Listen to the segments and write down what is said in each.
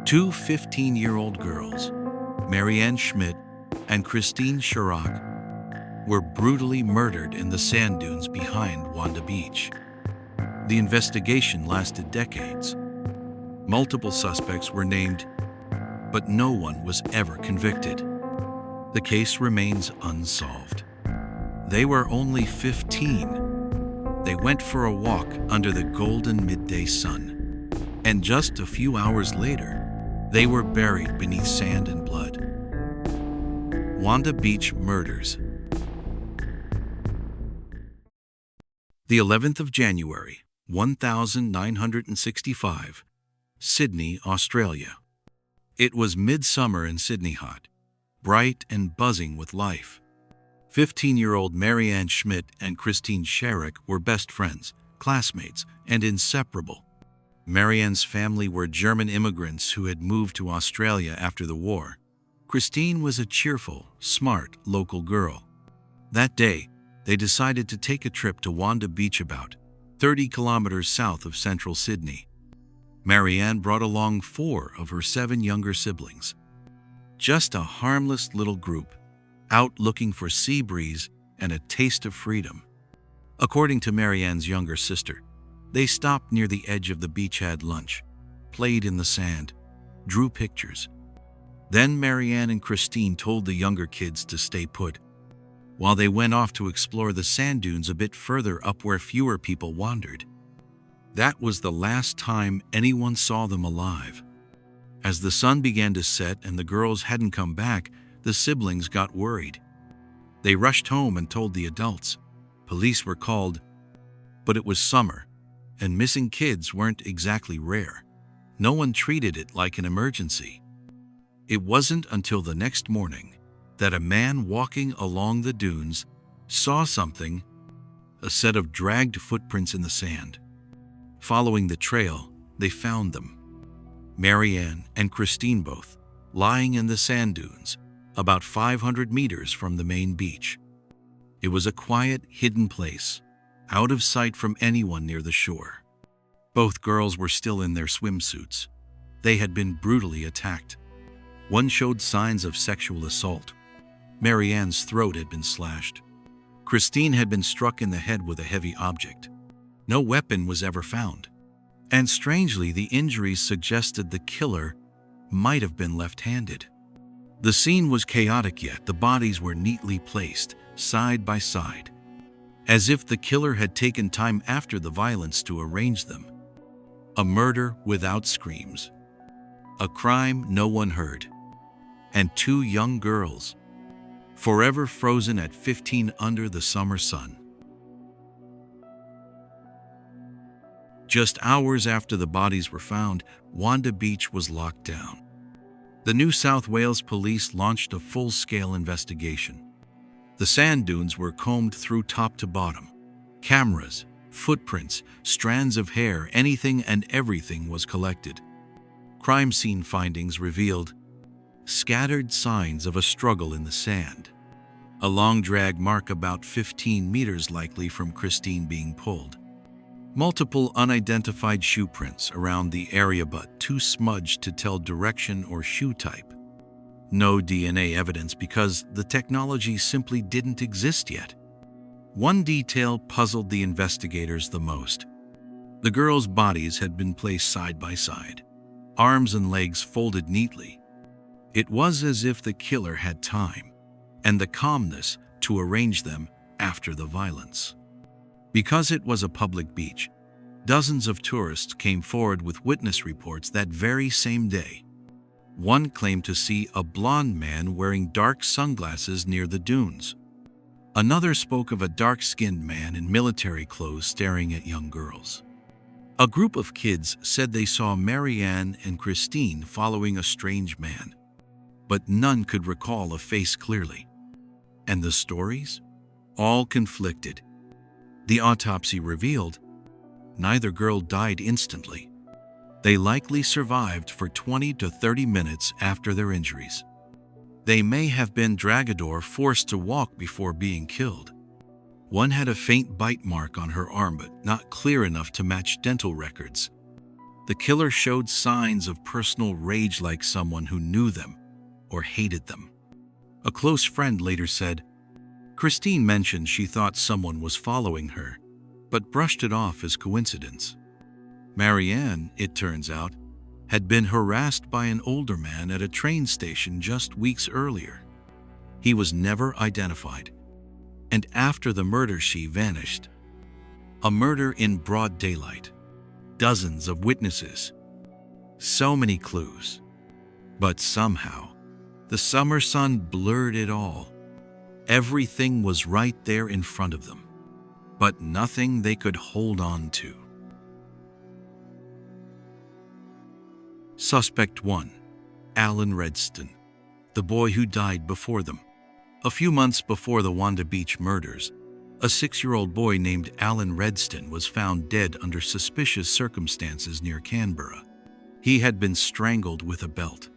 Two 15-year-old girls, Marianne Schmidt and Christine Sharrock, were brutally murdered in the sand dunes behind Wanda Beach. The investigation lasted decades. Multiple suspects were named, but no one was ever convicted. The case remains unsolved. They were only 15. They went for a walk under the golden midday sun, and just a few hours later, they were buried beneath sand and blood. Wanda Beach murders. The 11th of January, 1965, Sydney, Australia. It was midsummer in Sydney hot, bright and buzzing with life. 15-year-old Marianne Schmidt and Christine Sharrock were best friends, classmates, and inseparable. Marianne's family were German immigrants who had moved to Australia after the war. Christine was a cheerful, smart local girl. That day, they decided to take a trip to Wanda Beach, about 30 kilometers south of central Sydney. Marianne brought along 4 of her 7 younger siblings. Just a harmless little group, out looking for sea breeze and a taste of freedom. According to Marianne's younger sister, they stopped near the edge of the beach, had lunch, played in the sand, drew pictures. Then Marianne and Christine told the younger kids to stay put, while they went off to explore the sand dunes a bit further up where fewer people wandered. That was the last time anyone saw them alive. As the sun began to set and the girls hadn't come back, the siblings got worried. They rushed home and told the adults. Police were called, but it was summer, and missing kids weren't exactly rare. No one treated it like an emergency. It wasn't until the next morning that a man walking along the dunes saw something, a set of dragged footprints in the sand. Following the trail, they found them, Marianne and Christine both, lying in the sand dunes, about 500 meters from the main beach. It was a quiet, hidden place, out of sight from anyone near the shore. Both girls were still in their swimsuits. They had been brutally attacked. One showed signs of sexual assault. Marianne's throat had been slashed. Christine had been struck in the head with a heavy object. No weapon was ever found. And strangely, the injuries suggested the killer might have been left-handed. The scene was chaotic, yet the bodies were neatly placed, side by side, as if the killer had taken time after the violence to arrange them. A murder without screams. A crime no one heard. And 2 young girls, forever frozen at 15 under the summer sun. Just hours after the bodies were found, Wanda Beach was locked down. The New South Wales police launched a full-scale investigation. The sand dunes were combed through top to bottom. Cameras, footprints, strands of hair, anything and everything was collected. Crime scene findings revealed scattered signs of a struggle in the sand. A long drag mark about 15 meters, likely from Christine being pulled. Multiple unidentified shoe prints around the area, but too smudged to tell direction or shoe type. No DNA evidence because the technology simply didn't exist yet. One detail puzzled the investigators the most. The girls' bodies had been placed side by side, arms and legs folded neatly. It was as if the killer had time and the calmness to arrange them after the violence. Because it was a public beach, dozens of tourists came forward with witness reports that very same day. One claimed to see a blond man wearing dark sunglasses near the dunes. Another spoke of a dark-skinned man in military clothes staring at young girls. A group of kids said they saw Marianne and Christine following a strange man, but none could recall a face clearly. And the stories? All conflicted. The autopsy revealed neither girl died instantly. They likely survived for 20 to 30 minutes after their injuries. They may have been dragged or forced to walk before being killed. One had a faint bite mark on her arm, but not clear enough to match dental records. The killer showed signs of personal rage, like someone who knew them or hated them. A close friend later said, Christine mentioned she thought someone was following her, but brushed it off as coincidence. Marianne, it turns out, had been harassed by an older man at a train station just weeks earlier. He was never identified, and after the murder she vanished. A murder in broad daylight. Dozens of witnesses. So many clues. But somehow, the summer sun blurred it all. Everything was right there in front of them, but nothing they could hold on to. Suspect 1. Alan Redston, the boy who died before them. A few months before the Wanda Beach murders, a 6-year-old boy named Alan Redston was found dead under suspicious circumstances near Canberra. He had been strangled with a belt,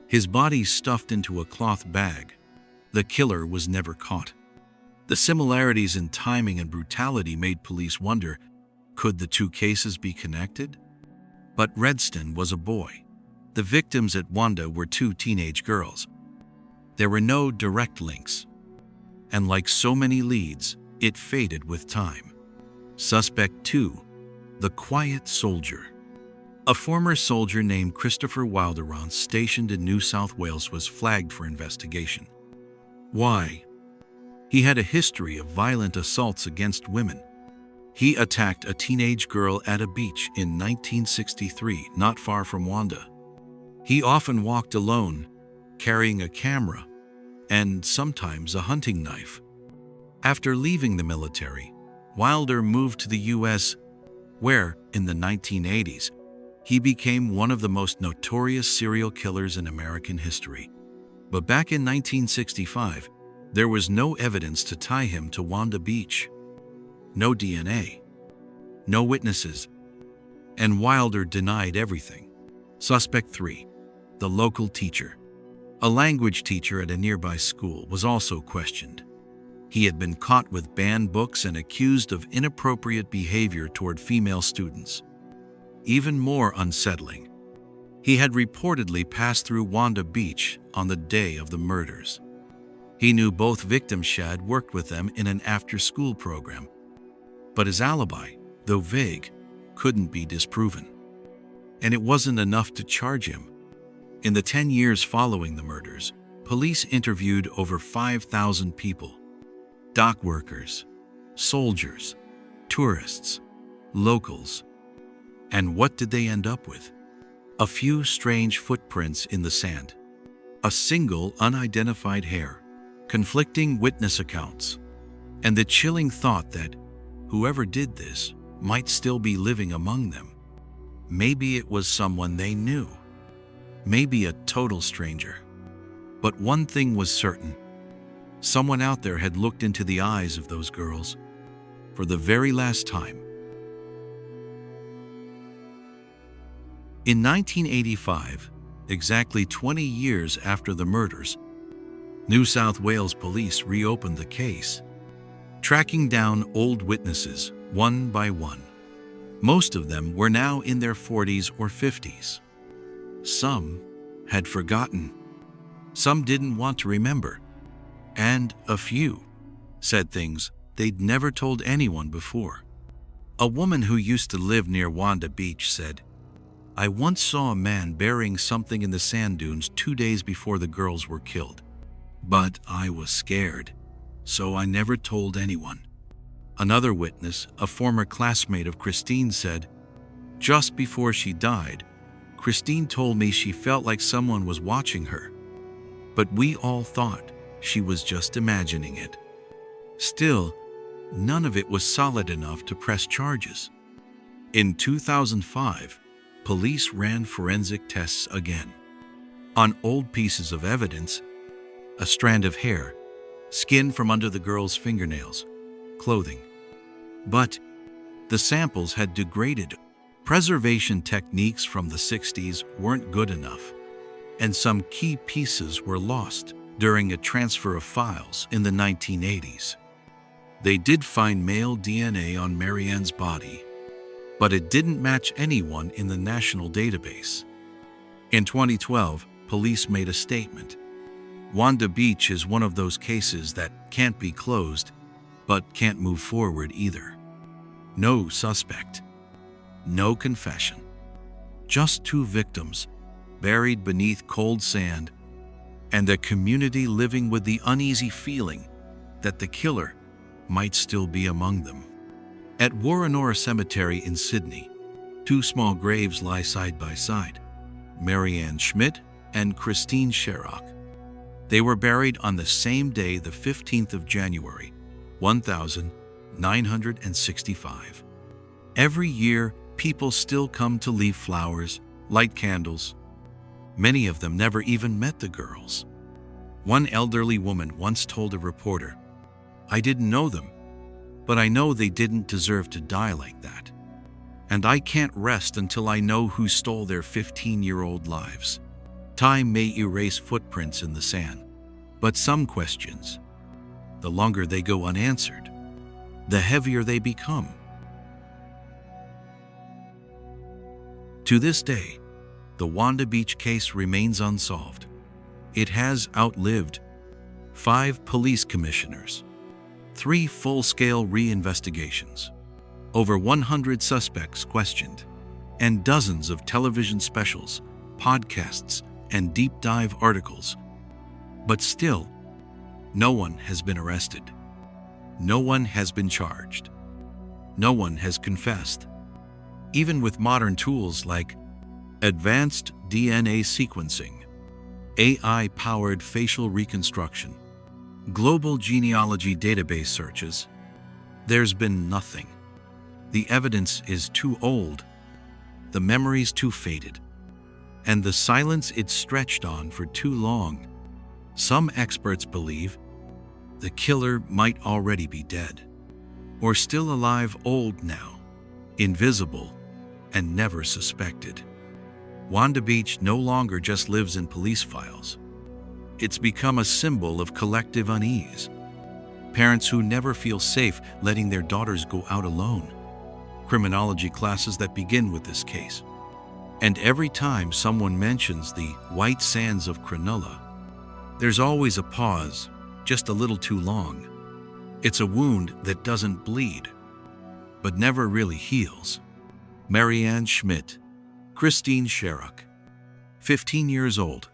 his body stuffed into a cloth bag. The killer was never caught. The similarities in timing and brutality made police wonder, could the two cases be connected? But Redston was a boy. The victims at Wanda were 2 teenage girls. There were no direct links. And like so many leads, it faded with time. Suspect 2. The quiet soldier. A former soldier named Christopher Wilderance, stationed in New South Wales, was flagged for investigation. Why? He had a history of violent assaults against women. He attacked a teenage girl at a beach in 1963, not far from Wanda. He often walked alone, carrying a camera and sometimes a hunting knife. After leaving the military, Wilder moved to the U.S., where, in the 1980s, he became one of the most notorious serial killers in American history. But back in 1965, there was no evidence to tie him to Wanda Beach. No DNA, no witnesses, and Wilder denied everything. Suspect 3. The local teacher. A language teacher at a nearby school was also questioned. He had been caught with banned books and accused of inappropriate behavior toward female students. Even more unsettling, he had reportedly passed through Wanda Beach on the day of the murders. He knew both victims. Shad worked with them in an after-school program. But his alibi, though vague, couldn't be disproven. And it wasn't enough to charge him. In the 10 years following the murders, police interviewed over 5,000 people. Dock workers, soldiers, tourists, locals. And what did they end up with? A few strange footprints in the sand. A single unidentified hair. Conflicting witness accounts. And the chilling thought that whoever did this might still be living among them. Maybe it was someone they knew. Maybe a total stranger. But one thing was certain. Someone out there had looked into the eyes of those girls for the very last time. In 1985, exactly 20 years after the murders, New South Wales police reopened the case, tracking down old witnesses one by one. Most of them were now in their 40s or 50s. Some had forgotten. Some didn't want to remember. And a few said things they'd never told anyone before. A woman who used to live near Wanda Beach said, "I once saw a man burying something in the sand dunes 2 days before the girls were killed. But I was scared, so I never told anyone." Another witness, a former classmate of Christine, said, "Just before she died, Christine told me she felt like someone was watching her. But we all thought she was just imagining it." Still, none of it was solid enough to press charges. In 2005, police ran forensic tests again. On old pieces of evidence, a strand of hair, skin from under the girl's fingernails, clothing. But the samples had degraded. Preservation techniques from the 60s weren't good enough, and some key pieces were lost during a transfer of files in the 1980s. They did find male DNA on Marianne's body, but it didn't match anyone in the national database. In 2012, police made a statement. Wanda Beach is one of those cases that can't be closed, but can't move forward either. No suspect. No confession. Just two victims, buried beneath cold sand, and a community living with the uneasy feeling that the killer might still be among them. At Woronora Cemetery in Sydney, two small graves lie side by side, Marianne Schmidt and Christine Sharrock. They were buried on the same day, the 15th of January, 1965. Every year, people still come to leave flowers, light candles. Many of them never even met the girls. One elderly woman once told a reporter, "I didn't know them, but I know they didn't deserve to die like that. And I can't rest until I know who stole their 15-year-old lives." Time may erase footprints in the sand, but some questions, the longer they go unanswered, the heavier they become. To this day, the Wanda Beach case remains unsolved. It has outlived 5 police commissioners, 3 full-scale re-investigations, over 100 suspects questioned, and dozens of television specials, podcasts, and deep-dive articles. But still, no one has been arrested. No one has been charged. No one has confessed. Even with modern tools like advanced DNA sequencing, AI-powered facial reconstruction, global genealogy database searches, there's been nothing. The evidence is too old, the memories too faded, and the silence it stretched on for too long. Some experts believe the killer might already be dead, or still alive, old now, invisible, and never suspected. Wanda Beach no longer just lives in police files. It's become a symbol of collective unease. Parents who never feel safe letting their daughters go out alone. Criminology classes that begin with this case. And every time someone mentions the white sands of Cronulla, there's always a pause, just a little too long. It's a wound that doesn't bleed, but never really heals. Marianne Schmidt, Christine Sharrock, 15 years old,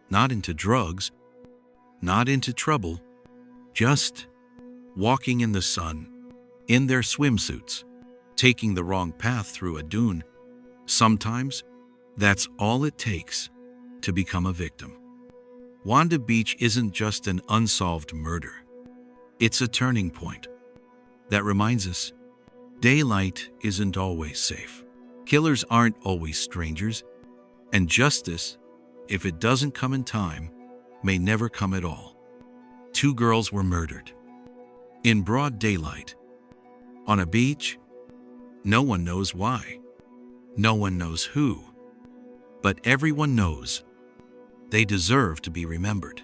not into drugs, not into trouble, just walking in the sun, in their swimsuits, taking the wrong path through a dune. Sometimes, that's all it takes to become a victim. Wanda Beach isn't just an unsolved murder. It's a turning point that reminds us daylight isn't always safe. Killers aren't always strangers, and justice, if it doesn't come in time, may never come at all. 2 girls were murdered in broad daylight on a beach. No one knows why. No one knows who. But everyone knows they deserve to be remembered.